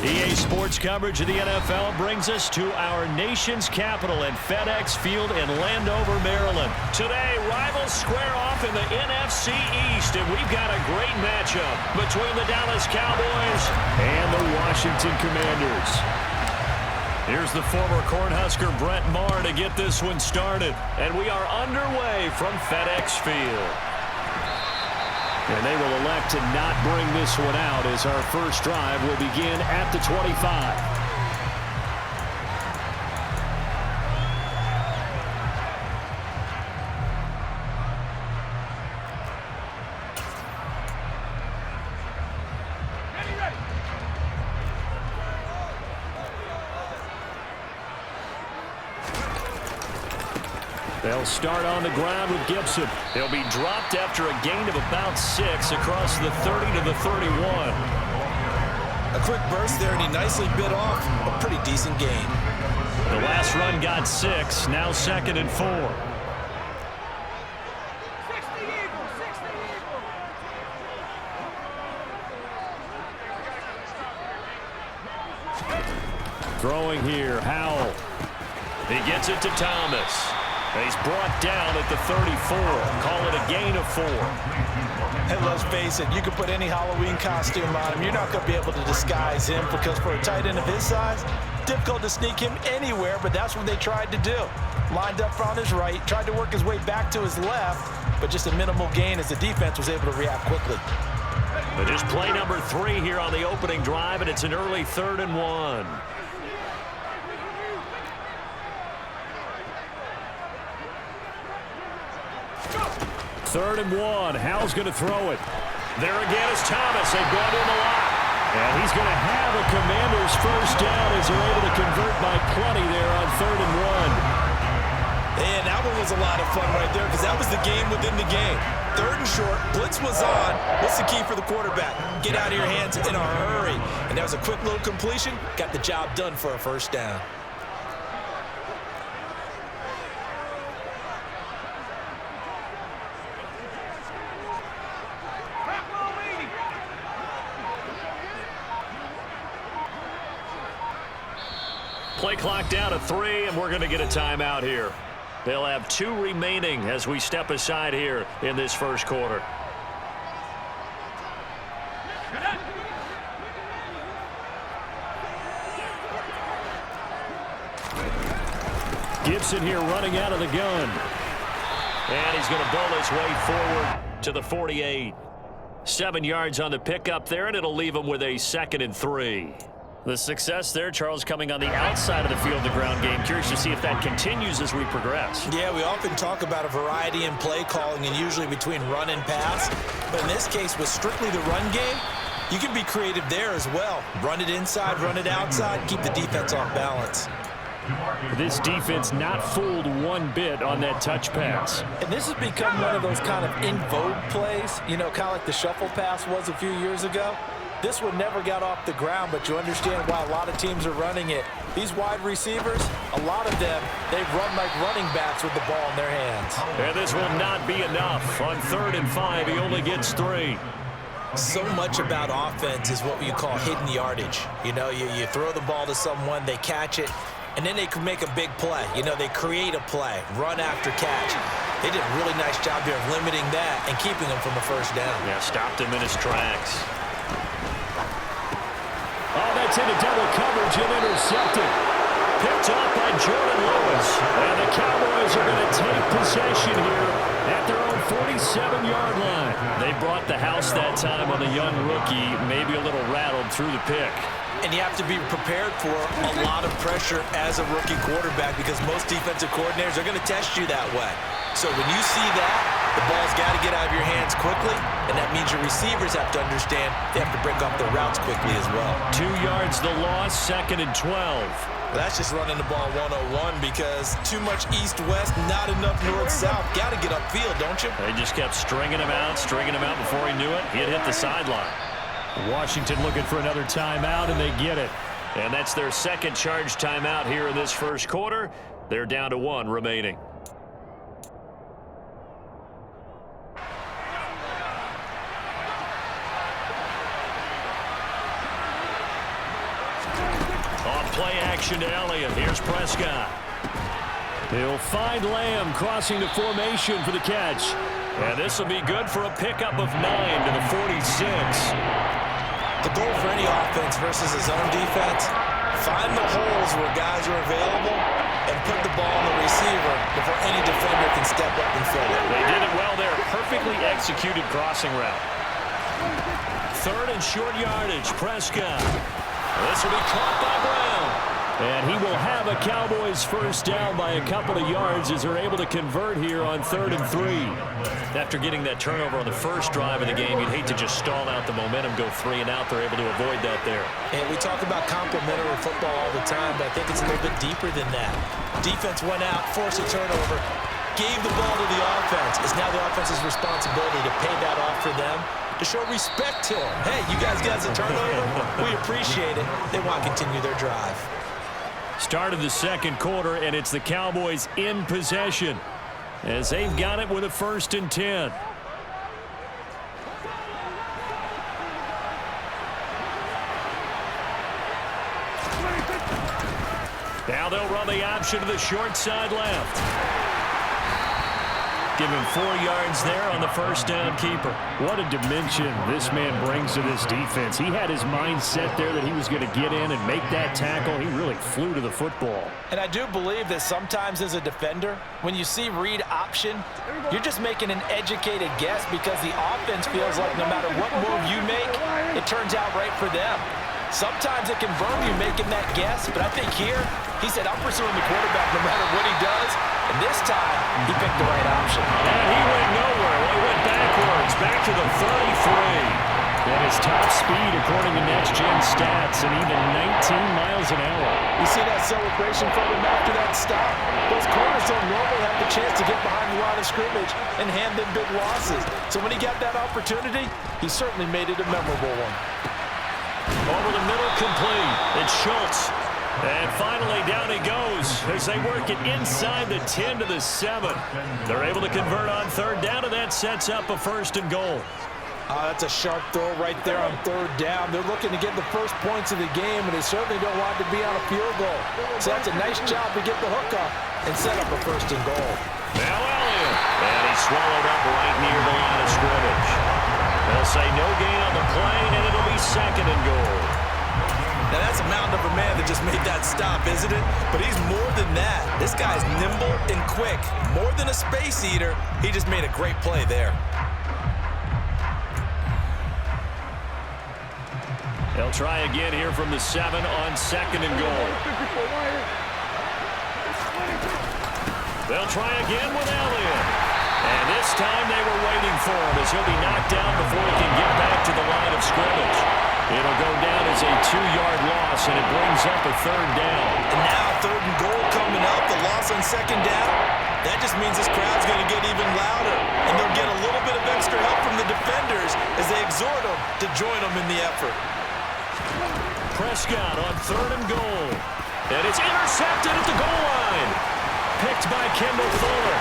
EA Sports coverage of the NFL brings us to our nation's capital at FedEx Field in Landover, Maryland. Today, rivals square off in the NFC East, and we've got a great matchup between the Dallas Cowboys and the Washington Commanders. Here's the former Cornhusker Brett Maher to get this one started, and we are underway from FedEx Field. And they will elect to not bring this one out as our first drive will begin at the 25. They'll start on the ground with Gibson. He'll be dropped after a gain of about 6 across the 30 to the 31. A quick burst there, and he nicely bit off a pretty decent gain. The last run got 6, now 2nd and 4. Throwing here, Howell. He gets it to Thomas. He's brought down at the 34. Call it a gain of 4. And let's face it, you can put any Halloween costume on him. You're not going to be able to disguise him because for a tight end of his size, difficult to sneak him anywhere, but that's what they tried to do. Lined up on his right, tried to work his way back to his left, but just a minimal gain as the defense was able to react quickly. But just play number 3 here on the opening drive, and it's an early 3rd and 1. Third and 1. Howell's going to throw it. There again is Thomas. They've gone in a lot. And he's going to have a Commanders first down as they're able to convert by plenty there on 3rd and 1. And that one was a lot of fun right there because that was the game within the game. 3rd and short. Blitz was on. What's the key for the quarterback? Get out of your hands in a hurry. And that was a quick little completion. Got the job done for a first down. Play clock down to 3, and we're going to get a timeout here. They'll have 2 remaining as we step aside here in this first quarter. Gibson here running out of the gun. And he's going to bowl his way forward to the 48. 7 yards on the pickup there, and it'll leave him with a 2nd and 3. The success there, Charles, coming on the outside of the field, the ground game. Curious to see if that continues as we progress. Yeah, we often talk about a variety in play calling and usually between run and pass. But in this case, with strictly the run game, you can be creative there as well. Run it inside, run it outside, keep the defense off balance. This defense not fooled one bit on that touch pass. And this has become one of those kind of in vogue plays, you know, kind of like the shuffle pass was a few years ago. This one never got off the ground, but you understand why a lot of teams are running it. These wide receivers, a lot of them, they run like running backs with the ball in their hands. And this will not be enough. On 3rd and 5, he only gets 3. So much about offense is what you call hidden yardage. You know, you throw the ball to someone, they catch it, and then they can make a big play. You know, they create a play, run after catch. They did a really nice job here of limiting that and keeping him from the first down. Yeah, stopped him in his tracks. Oh, that's into double coverage and intercepted. Picked up by Jordan Lewis. And the Cowboys are going to take possession here at their own 47-yard line. They brought the house that time on the young rookie, maybe a little rattled through the pick. And you have to be prepared for a lot of pressure as a rookie quarterback because most defensive coordinators are going to test you that way. So when you see that, the ball's got to get out of your hands quickly, and that means your receivers have to understand they have to break off their routes quickly as well. 2 yards the loss, 2nd and 12. That's just running the ball 101 because too much east-west, not enough north-south. Got to get upfield, don't you? They just kept stringing him out before he knew it. He had hit the sideline. Washington looking for another timeout, and they get it. And that's their 2nd charge timeout here in this first quarter. They're down to 1 remaining. play action to Elliott. Here's Prescott. He'll find Lamb crossing the formation for the catch. And this will be good for a pickup of 9 to the 46. The goal for any offense versus a zone defense, find the holes where guys are available and put the ball on the receiver before any defender can step up and fill it. They did it well there. Perfectly executed crossing route. 3rd and short yardage. Prescott. This will be caught by Brown. And he will have a Cowboys first down by a couple of yards as they're able to convert here on 3rd and 3. After getting that turnover on the first drive of the game, you'd hate to just stall out the momentum, go 3 and out. They're able to avoid that there. And we talk about complementary football all the time, but I think it's a little bit deeper than that. Defense went out, forced a turnover, gave the ball to the offense. It's now the offense's responsibility to pay that off for them, to show respect to them. Hey, you guys got a turnover? We appreciate it. They want to continue their drive. Start of the second quarter, and it's the Cowboys in possession as they've got it with a 1st and 10. Now they'll run the option to the short side left. Give him 4 yards there on the first down keeper. What a dimension this man brings to this defense. He had his mind set there that he was going to get in and make that tackle. He really flew to the football. And I do believe that sometimes as a defender, when you see read option, you're just making an educated guess because the offense feels like no matter what move you make, it turns out right for them. Sometimes it can burn you making that guess, but I think here, he said, I'm pursuing the quarterback no matter what he does. And this time, he picked the right option. And he went nowhere. Well, he went backwards, back to the 33. And his top speed, according to Next Gen Stats, and even 19 miles an hour. You see that celebration from him after that stop? Those corners don't normally have the chance to get behind the line of scrimmage and hand them big losses. So when he got that opportunity, he certainly made it a memorable one. Over the middle, complete. It's Schultz. And finally, down he goes as they work it inside the 10 to the 7. They're able to convert on 3rd down, and that sets up a 1st and goal. That's a sharp throw right there on 3rd down. They're looking to get the first points of the game, and they certainly don't want to be on a field goal. So that's a nice job to get the hook up and set up a 1st and goal. Now Elliott. And he's swallowed up right near the line of scrimmage. They'll say no gain on the play, and it'll be 2nd and goal. Now that's a mountain of a man that just made that stop, isn't it? But he's more than that. This guy's nimble and quick. More than a space eater, he just made a great play there. They'll try again here from the 7 on 2nd and goal. They'll try again with Elliott. And this time they were waiting for him as he'll be knocked down before he can get back to the line of scrimmage. It'll go down as a 2-yard loss, and it brings up a 3rd down. And now 3rd and goal coming up, the loss on 2nd down. That just means this crowd's going to get even louder, and they'll get a little bit of extra help from the defenders as they exhort them to join them in the effort. Prescott on 3rd and goal. And it's intercepted at the goal line. Picked by Kendall Fuller.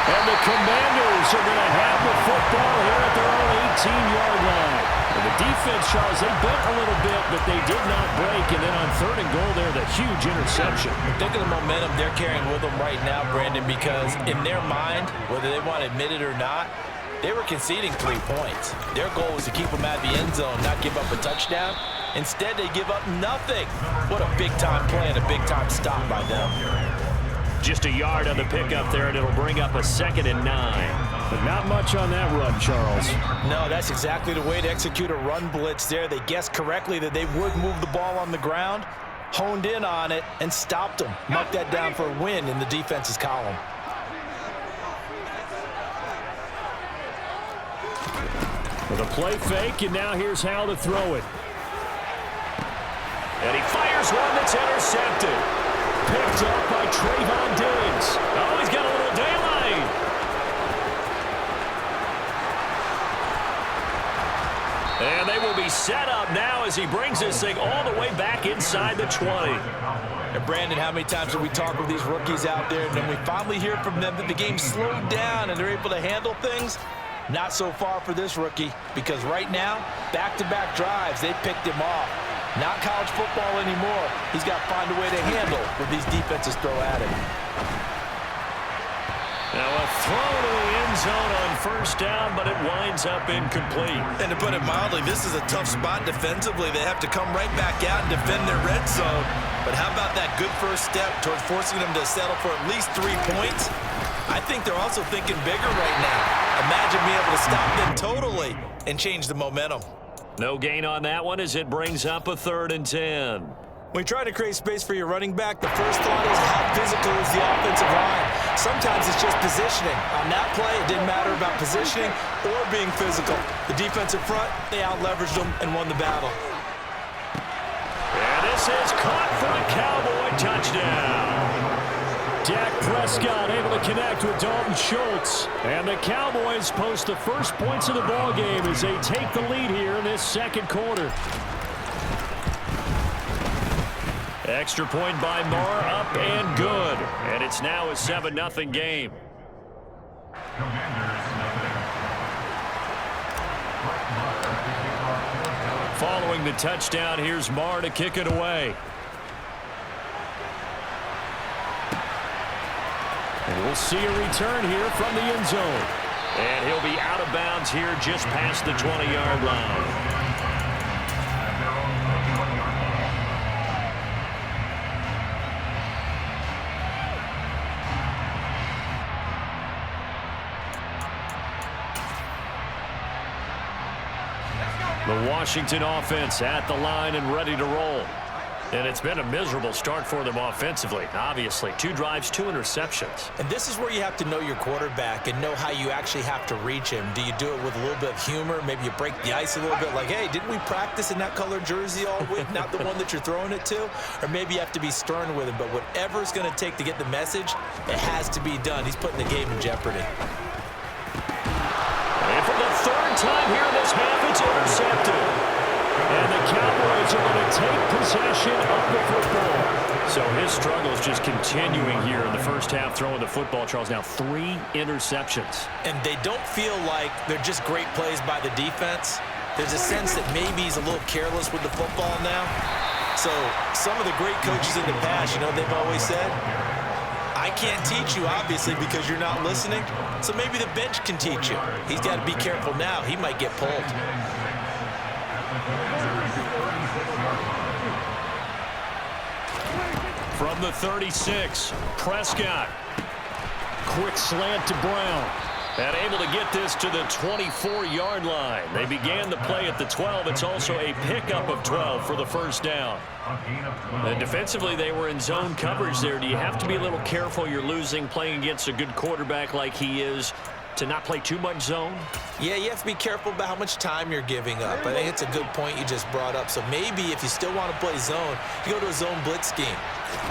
And the Commanders are going to have the football here at their own 18-yard line. And the defense, Charles, they bent a little bit, but they did not break. And then on 3rd and goal there, the huge interception. Think of the momentum they're carrying with them right now, Brandon, because in their mind, whether they want to admit it or not, they were conceding 3 points. Their goal was to keep them out of the end zone, not give up a touchdown. Instead, they give up nothing. What a big-time play and a big-time stop by them. Just a yard on the pickup there, and it'll bring up a 2nd and 9. But not much on that run, Charles. No, that's exactly the way to execute a run blitz there. They guessed correctly that they would move the ball on the ground, honed in on it, and stopped them. Mark that down for a win in the defense's column. With a play fake, and now here's how to throw it. And he fires one that's intercepted. Picked up by Trayvon Diggs. Oh, he's got a little daylight. And they will be set up now as he brings this thing all the way back inside the 20. And Brandon, how many times have we talked with these rookies out there, and then we finally hear from them that the game slowed down and they're able to handle things? Not so far for this rookie, because right now, back-to-back drives, they picked him off. Not college football anymore. He's got to find a way to handle what these defenses throw at him. Now a throw to the end zone on first down, but it winds up incomplete. And to put it mildly, this is a tough spot defensively. They have to come right back out and defend their red zone. But how about that good first step towards forcing them to settle for at least 3 points? I think they're also thinking bigger right now. Imagine being able to stop them totally and change the momentum. No gain on that one as it brings up a 3rd and 10. When you try to create space for your running back, the first thought is how physical is the offensive line. Sometimes it's just positioning. On that play, it didn't matter about positioning or being physical. The defensive front, they out-leveraged them and won the battle. And this is caught for a Cowboy touchdown. Dak Prescott able to connect with Dalton Schultz. And the Cowboys post the first points of the ballgame as they take the lead here in this second quarter. Extra point by Moore, up and good. And it's now a 7-0 game. Following the touchdown, here's Moore to kick it away. And we'll see a return here from the end zone. And he'll be out of bounds here just past the 20-yard line. The Washington offense at the line and ready to roll. And it's been a miserable start for them offensively, obviously. 2 drives, 2 interceptions. And this is where you have to know your quarterback and know how you actually have to reach him. Do you do it with a little bit of humor? Maybe you break the ice a little bit like, hey, didn't we practice in that color jersey all week? Not the one that you're throwing it to? Or maybe you have to be stern with him. But whatever it's going to take to get the message, it has to be done. He's putting the game in jeopardy. And for the 3rd time here in this half, it's intercepted. And the Cowboys are going to take possession of the football. So his struggle is just continuing here in the first half, throwing the football. Charles, now 3 interceptions. And they don't feel like they're just great plays by the defense. There's a sense that maybe he's a little careless with the football now. So some of the great coaches in the past, you know, they've always said, I can't teach you, obviously, because you're not listening. So maybe the bench can teach you. He's got to be careful now. He might get pulled. From the 36, Prescott. Quick slant to Brown. And able to get this to the 24-yard line. They began the play at the 12. It's also a pickup of 12 for the first down. And defensively, they were in zone coverage there. Do you have to be a little careful? You're losing playing against a good quarterback like he is to not play too much zone? Yeah, you have to be careful about how much time you're giving up. I think it's a good point you just brought up. So maybe if you still want to play zone, you go to a zone blitz scheme.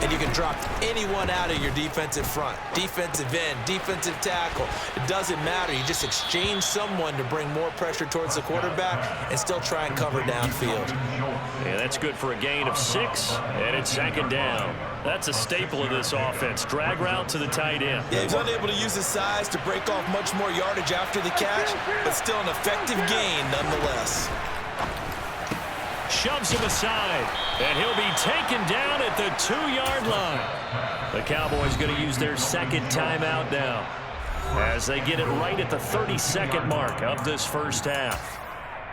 And you can drop anyone out of your defensive front. Defensive end, defensive tackle. It doesn't matter. You just exchange someone to bring more pressure towards the quarterback and still try and cover downfield. Yeah, that's good for a gain of 6, and it's 2nd down. That's a staple of this offense. Drag route to the tight end. Yeah, he's unable to use his size to break off much more yardage after the catch, but still an effective gain nonetheless. Shoves him aside, and he'll be taken down at the 2-yard line. The Cowboys going to use their 2nd timeout now as they get it right at the 32nd mark of this first half.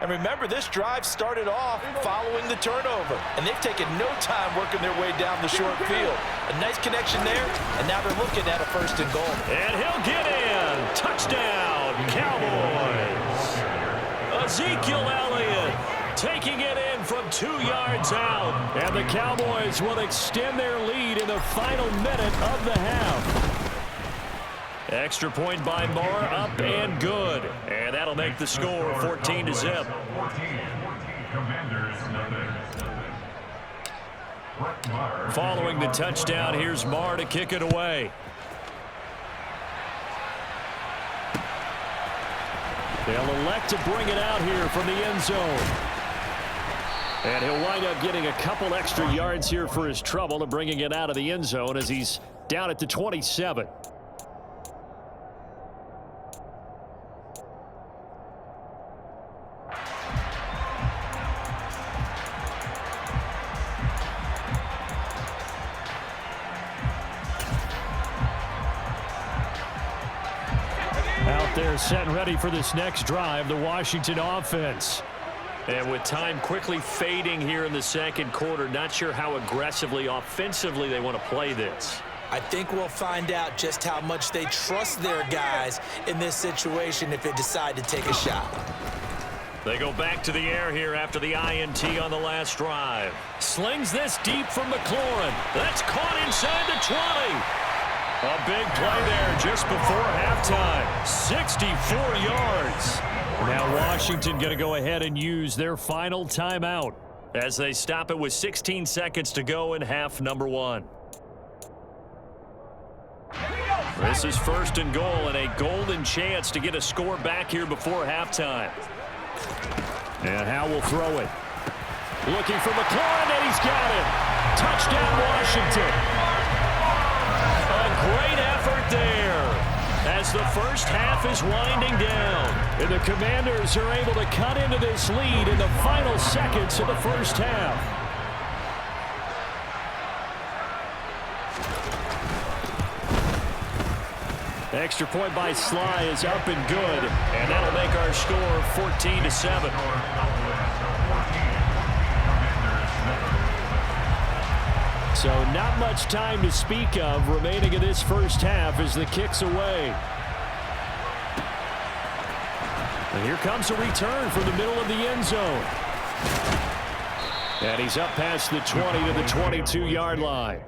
And remember, this drive started off following the turnover, and they've taken no time working their way down the short field. A nice connection there, and now they're looking at a 1st and goal. And he'll get in. Touchdown, Cowboys. Ezekiel Elliott taking it in from 2 yards out. And the Cowboys will extend their lead in the final minute of the half. Extra point by Moore, up and good. And that'll make the score 14-0. Following the touchdown, here's Moore to kick it away. They'll elect to bring it out here from the end zone. And he'll wind up getting a couple extra yards here for his trouble and bringing it out of the end zone as he's down at the 27. They're set and ready for this next drive, the Washington offense. And with time quickly fading here in the second quarter, not sure how aggressively, offensively they want to play this. I think we'll find out just how much they trust their guys in this situation if they decide to take a shot. They go back to the air here after the INT on the last drive. Slings this deep from McLaurin. That's caught inside the 20. A big play there just before halftime. 64 yards. Now Washington going to go ahead and use their final timeout as they stop it with 16 seconds to go in half number one. This is first and goal and a golden chance to get a score back here before halftime. And Howe will throw it. Looking for McLaurin, and he's got it. Touchdown, Washington. A great effort there as the first half is winding down. And the Commanders are able to cut into this lead in the final seconds of the first half. The extra point by Sly is up and good, and that'll make our score 14-7. So not much time to speak of remaining in this first half as the kick's away. And here comes a return from the middle of the end zone. And he's up past the 20 to the 22-yard line.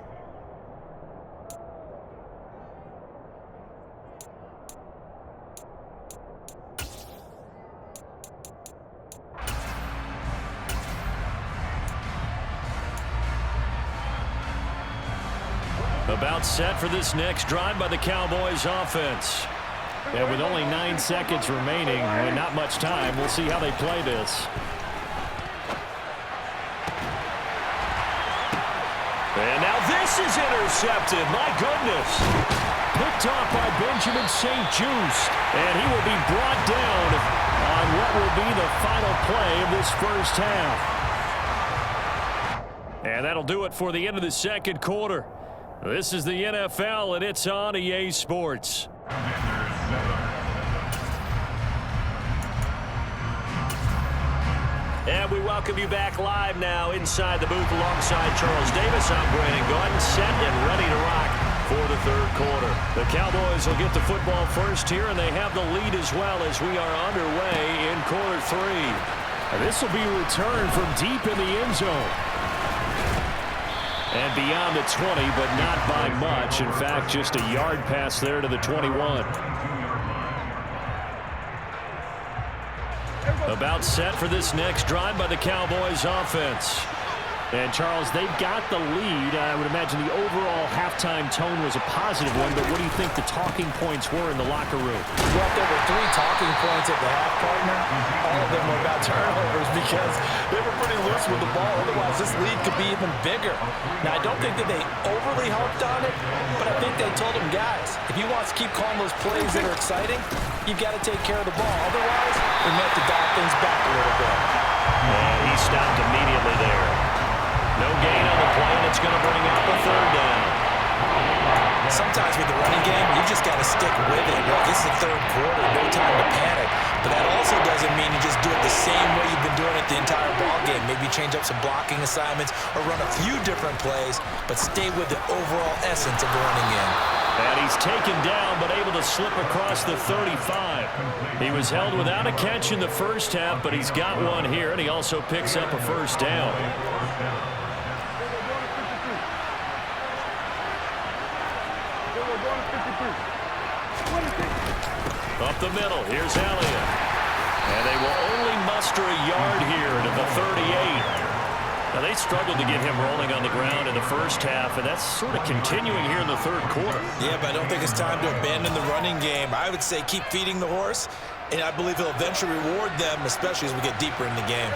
About set for this next drive by the Cowboys offense. And with only 9 seconds remaining and not much time, we'll see how they play this. And now this is intercepted. My goodness. Picked off by Benjamin St-Juste. And he will be brought down on what will be the final play of this first half. And that'll do it for the end of the second quarter. This is the NFL, and it's on EA Sports. And we welcome you back live now inside the booth alongside Charles Davis. I'm Brandon Gordon, set and ready to rock for the third quarter. The Cowboys will get the football first here, and they have the lead as well as we are underway in quarter three. And this will be a return from deep in the end zone. And beyond the 20, but not by much. In fact, just a yard pass there to the 21. About set for this next drive by the Cowboys offense. And, Charles, they've got the lead. I would imagine the overall halftime tone was a positive one, but what do you think the talking points were in the locker room? Well, there were 3 talking points at the half, partner. All of them were about turnovers because they were pretty loose with the ball. Otherwise, this lead could be even bigger. Now, I don't think that they overly harped on it, but I think they told them, guys, if you want to keep calling those plays that are exciting, you've got to take care of the ball. Otherwise, we may have to dial things back a little bit. And he stopped immediately there. No gain on the play, and it's going to bring up the third down. Sometimes with the running game, you just got to stick with it. Well, this is the third quarter, no time to panic. But that also doesn't mean you just do it the same way you've been doing it the entire ball game. Maybe change up some blocking assignments or run a few different plays, but stay with the overall essence of the running game. And he's taken down, but able to slip across the 35. He was held without a catch in the first half, but he's got one here, and he also picks up a first down. Up the middle, here's Elliott. And they will only muster a yard here to the 38. Now, they struggled to get him rolling on the ground in the first half, and that's sort of continuing here in the third quarter. Yeah, but I don't think it's time to abandon the running game. I would say keep feeding the horse, and I believe he'll eventually reward them, especially as we get deeper in the game.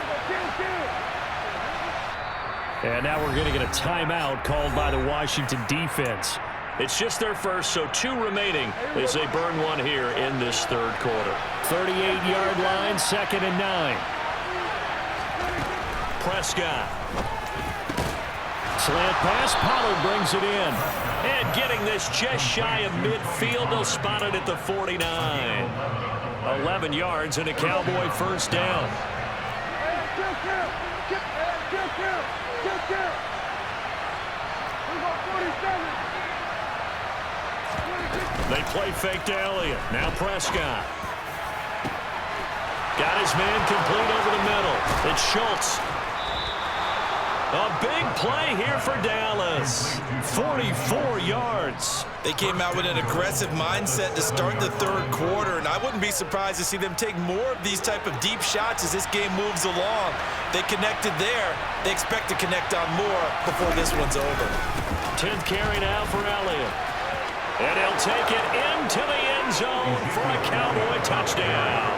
And now we're going to get a timeout called by the Washington defense. It's just their first, so 2 remaining as they burn one here in this third quarter. 38-yard line, 2nd and 9. Prescott. Slant pass, Pollard brings it in. And getting this just shy of midfield, they'll spot it at the 49. 11 yards and a Cowboy first down. They play fake to Elliott. Now Prescott. Got his man complete over the middle. It's Schultz. A big play here for Dallas. 44 yards. They came out with an aggressive mindset to start the third quarter, and I wouldn't be surprised to see them take more of these type of deep shots as this game moves along. They connected there. They expect to connect on more before this one's over. 10th carry now for Elliott. And he'll take it into the end zone for a Cowboy touchdown.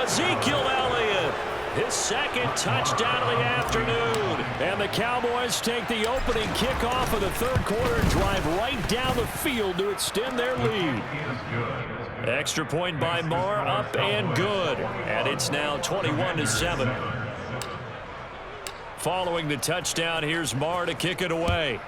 Ezekiel Elliott, his second touchdown of the afternoon. And the Cowboys take the opening kickoff of the third quarter and drive right down the field to extend their lead. Extra point by Marr, up and good. And it's now 21-7. Following the touchdown, here's Marr to kick it away.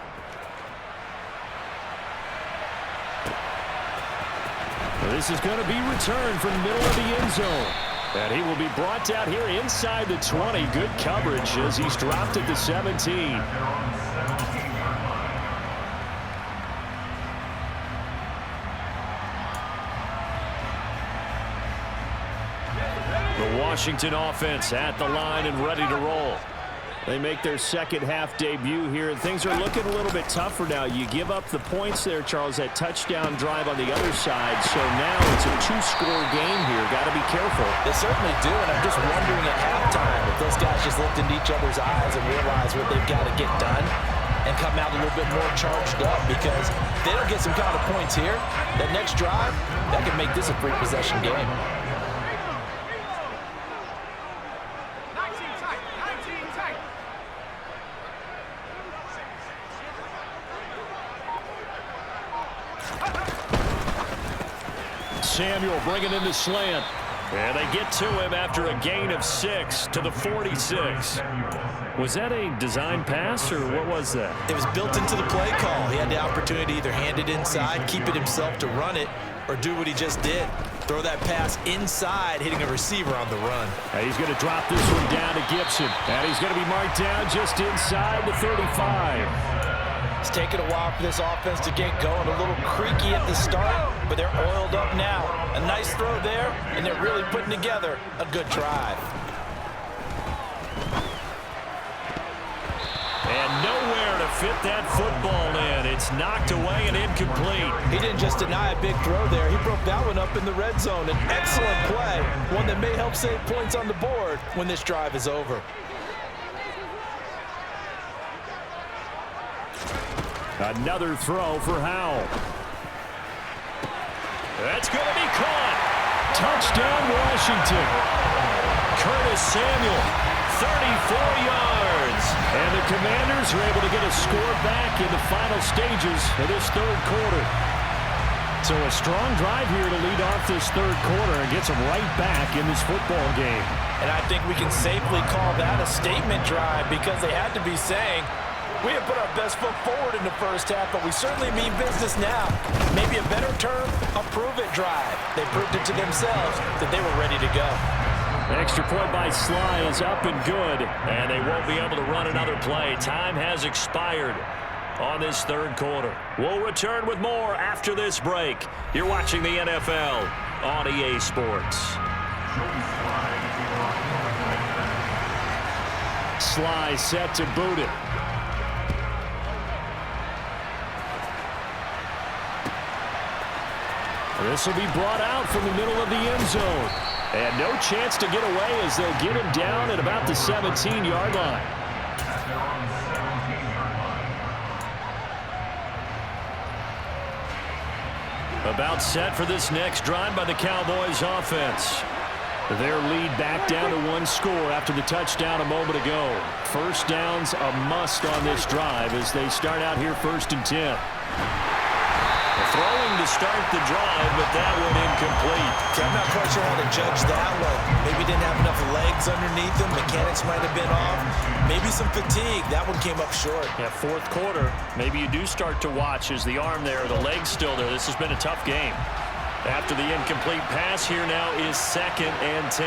This is going to be returned from the middle of the end zone. And he will be brought down here inside the 20. Good coverage as he's dropped at the 17. The Washington offense at the line and ready to roll. They make their second half debut here, and things are looking a little bit tougher now. You give up the points there, Charles, that touchdown drive on the other side. So now it's a two-score game here. Got to be careful. They certainly do, and I'm just wondering at halftime if those guys just looked into each other's eyes and realized what they've got to get done and come out a little bit more charged up, because if they don't get some kind of points here, that next drive, that could make this a three-possession game. Samuel bringing in the slant. And they get to him after a gain of 6 to the 46. Was that a design pass, or what was that? It was built into the play call. He had the opportunity to either hand it inside, keep it himself to run it, or do what he just did. Throw that pass inside, hitting a receiver on the run. And he's going to drop this one down to Gibson. And he's going to be marked down just inside the 35. It's taken a while for this offense to get going. A little creaky at the start, but they're oiled up now. A nice throw there, and they're really putting together a good drive. And nowhere to fit that football in. It's knocked away and incomplete. He didn't just deny a big throw there. He broke that one up in the red zone. An excellent play, one that may help save points on the board when this drive is over. Another throw for Howell. That's going to be caught. Touchdown, Washington. Curtis Samuel, 34 yards. And the Commanders are able to get a score back in the final stages of this third quarter. So a strong drive here to lead off this third quarter and gets them right back in this football game. And I think we can safely call that a statement drive, because they had to be saying, we have put our best foot forward in the first half, but we certainly mean business now. Maybe a better term, a prove-it drive. They proved it to themselves that they were ready to go. Extra point by Sly is up and good, and they won't be able to run another play. Time has expired on this third quarter. We'll return with more after this break. You're watching the NFL on EA Sports. Sly set to boot it. This will be brought out from the middle of the end zone. And no chance to get away as they'll get him down at about the 17-yard line. About set for this next drive by the Cowboys offense. Their lead back down to one score after the touchdown a moment ago. First down's a must on this drive as they start out here 1st and 10. Throwing to start the drive, but that one incomplete. Okay, I'm not quite sure how to judge that one. Maybe didn't have enough legs underneath him. Mechanics might have been off. Maybe some fatigue. That one came up short. Yeah, fourth quarter, maybe you do start to watch as the arm there, the leg's still there. This has been a tough game. After the incomplete pass, here now is 2nd and 10.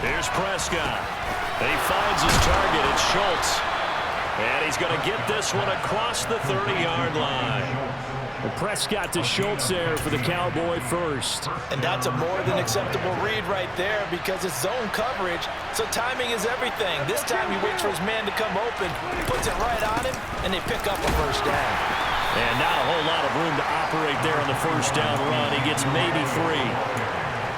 Here's Prescott. He finds his target. It's Schultz. And he's going to get this one across the 30-yard line. And Prescott to Schultz there for the Cowboy first. And that's a more than acceptable read right there because it's zone coverage, so timing is everything. This time he waits for his man to come open, puts it right on him, and they pick up a first down. And not a whole lot of room to operate there on the first down run. He gets maybe 3.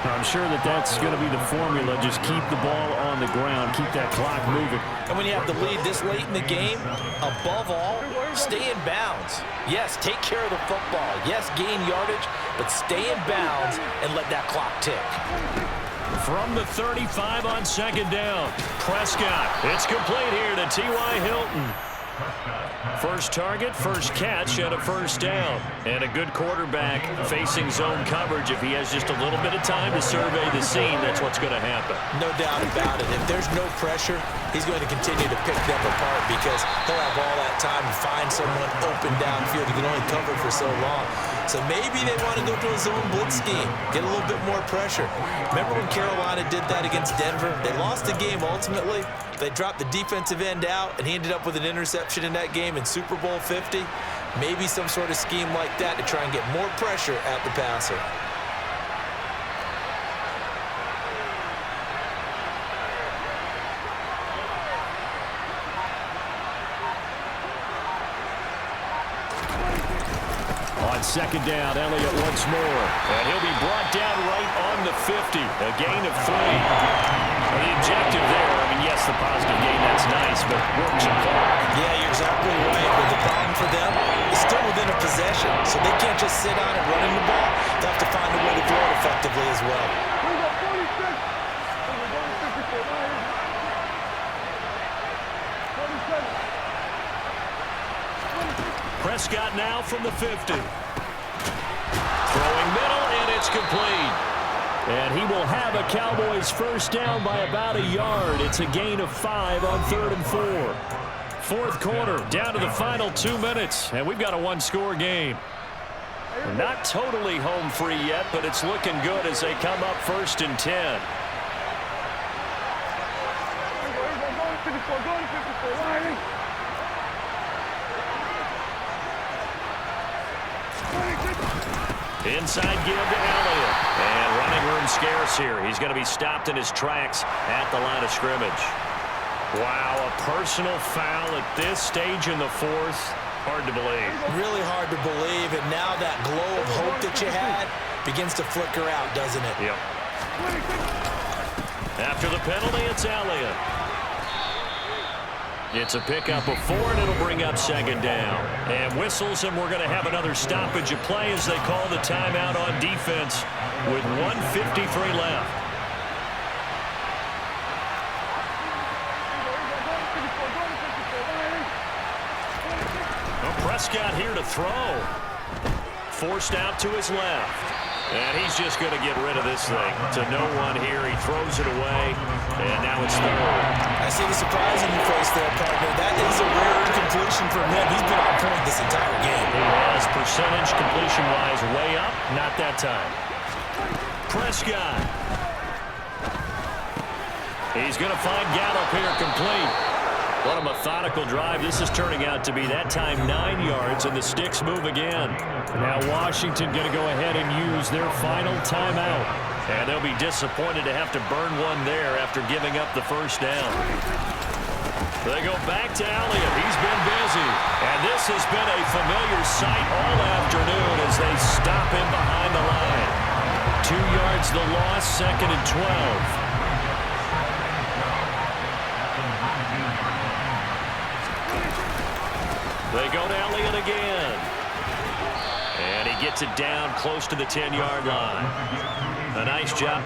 I'm sure that's going to be the formula. Just keep the ball on the ground. Keep that clock moving. And when you have the lead this late in the game, above all, stay in bounds. Yes, take care of the football. Yes, gain yardage, but stay in bounds and let that clock tick. From the 35 on 2nd down, Prescott. It's complete here to T.Y. Hilton. First target, first catch, and a first down. And a good quarterback facing zone coverage. If he has just a little bit of time to survey the scene, that's what's going to happen. No doubt about it. If there's no pressure, he's going to continue to pick them apart because he'll have all that time to find someone open downfield. He can only cover for so long. So maybe they want to go to a zone blitz scheme, get a little bit more pressure. Remember when Carolina did that against Denver? They lost the game ultimately. They dropped the defensive end out, and he ended up with an interception in that game in Super Bowl 50. Maybe some sort of scheme like that to try and get more pressure at the passer. On 2nd down, Elliott once more. And he'll be brought down right on the 50. A gain of 3. And the objective there, yes, the positive gain, that's nice, but work some clock. Yeah, you're exactly right. But the problem for them is still within a possession. So they can't just sit on it running the ball. They'll have to find a way to throw it effectively as well. Prescott now from the 50. Throwing middle, and it's complete. And he will have a Cowboys first down by about a yard. It's a gain of 5 on 3rd and 4. Fourth quarter, down to the final 2 minutes, and we've got a one-score game. Not totally home free yet, but it's looking good as they come up 1st and 10. Inside give to Elliott. And running room scarce here. He's going to be stopped in his tracks at the line of scrimmage. Wow, a personal foul at this stage in the 4th. Hard to believe. Really hard to believe, and now that glow of hope that you had begins to flicker out, doesn't it? Yep. After the penalty, it's Elliott. It's a pickup of 4, and it'll bring up 2nd down. And whistles, and we're going to have another stoppage of play as they call the timeout on defense with 1:53 left. Well, Prescott here to throw. Forced out to his left. And he's just going to get rid of this thing. To no one here. He throws it away. And now it's 3rd. I see the surprise in your face there, partner. That is a rare incompletion from him. He's been on point this entire game. He has percentage completion-wise way up. Not that time. Prescott. He's going to find Gallup here complete. What a methodical drive this is turning out to be. That time 9 yards, and the sticks move again. Now Washington going to go ahead and use their final timeout. And they'll be disappointed to have to burn one there after giving up the first down. They go back to Elliott. He's been busy. And this has been a familiar sight all afternoon as they stop him behind the line. 2 yards the loss, 2nd and 12. They go to Elliott again. And he gets it down close to the 10-yard line. A nice job